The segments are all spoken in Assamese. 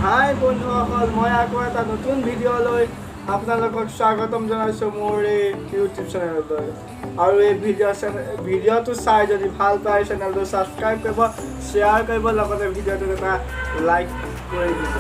হাই বন্ধুসকল, মই আকৌ এটা নতুন ভিডিঅ' লৈ আপোনালোকক স্বাগতম জনাইছোঁ মোৰ এই ইউটিউব চেনেললৈ। আৰু এই ভিডিঅ'টো চাই যদি ভাল পায় চেনেলটো ছাবস্ক্ৰাইব কৰিব, শ্বেয়াৰ কৰিব, লগতে ভিডিঅ'টোত এটা লাইক কৰি দিব।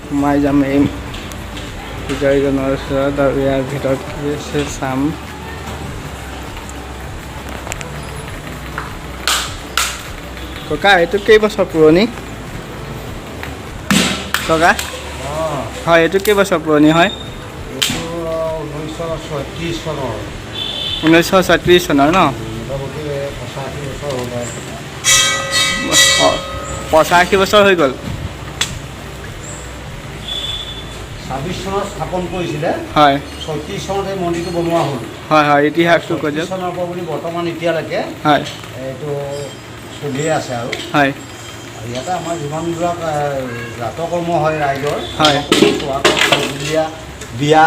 সোমাই যাম এই পূজাৰীজনৰ ওচৰত আৰু ইয়াৰ ভিতৰত কি আছে চাম। ককা, এইটো কেইবছৰ পুৰণি? ককা হয়, এইটো কেইবছৰ পুৰণি হয়? 1936 চনৰ ন? 85 বছৰ হৈ গ'ল। 26 চনত স্থাপন কৰিছিলে, হয় 36 চনত এই মন্দিৰটো বনোৱা হ'ল। হয় হয়, ইতিহাসটো কৈ দিয়ক। চনৰ পৰা বুলি বৰ্তমান এতিয়ালৈকে হয় এইটো চলিয়ে আছে। আৰু হয়, ইয়াতে আমাৰ যিমানবিলাক জাতকৰ্ম হয় ৰাইজৰ, হয় বিয়া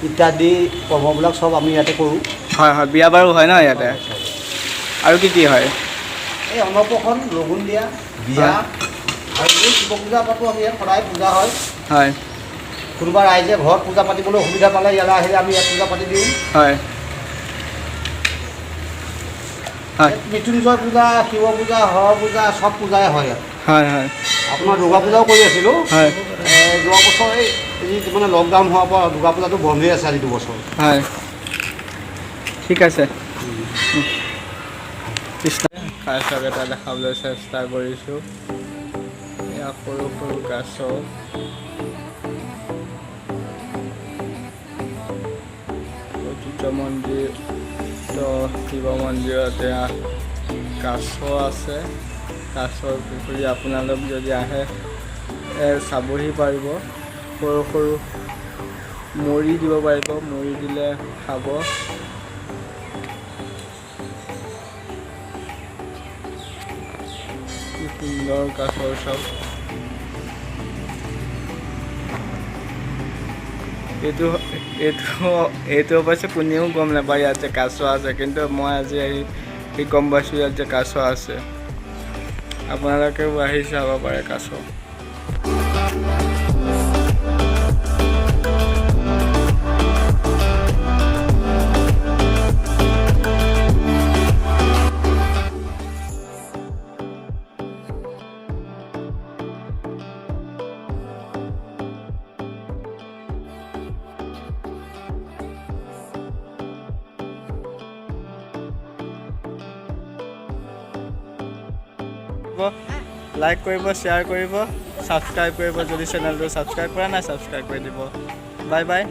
ইত্যাদি কৰ্মবিলাক চব আমি ইয়াতে কৰোঁ। হয় হয়, বিয়া বাৰু হয় ন ইয়াতে? আৰু কি কি হয়? এই অন্নপ্ৰসন, লগুণ দিয়া, বিয়া আৰু এই শিৱ পূজা পাতো আমি ইয়াত সদায় পূজা হয়। হয় কোনোবা ৰাইজে ঘৰত পূজা পাতিবলৈ অসুবিধা পালে ইয়ালৈ আহিলে আমি ইয়াত পূজা পাতি দিওঁ। হয় হয় ইয়াত মৃত্যুঞ্জয় পূজা, শিৱ পূজা, হৰ পূজা চব পূজাই হয় ইয়াত। হয় হয় আপোনাৰ দুৰ্গা পূজাও কৰি আছিলোঁ। হয় যোৱা বছৰ এই মানে লকডাউন হোৱাৰ পৰা দুৰ্গা পূজাটো বন্ধই আছে আজি 2 বছৰ। হয় ঠিক আছে। কাছক এটা দেখাবলৈ চেষ্টা কৰিছোঁ। এয়া সৰু সৰু কাছ। ঐতিহ্য মন্দিৰ শিৱ মন্দিৰত এয়া কাছ আছে। কাছৰ পুখুৰী আপোনালোক যদি আহে চাবহি পাৰিব। সৰু সৰু মৰি দিব পাৰিব, মৰি দিলে খাব। কি সুন্দৰ কাছৰ চব। এইটো অৱশ্যে কোনেও গম নাপায় ইয়াত যে কাছ আছে, কিন্তু মই আজি আহি গম পাইছোঁ ইয়াত যে কাছ আছে। আপোনালোকেও আহি চাব পাৰে কাছ। লাইক কৰিব, শ্বেয়াৰ কৰিব, ছাবস্ক্ৰাইব কৰিব। যদি চেনেলটো ছাবস্ক্ৰাইব কৰা নাই ছাবস্ক্ৰাইব কৰি দিব। Bye bye.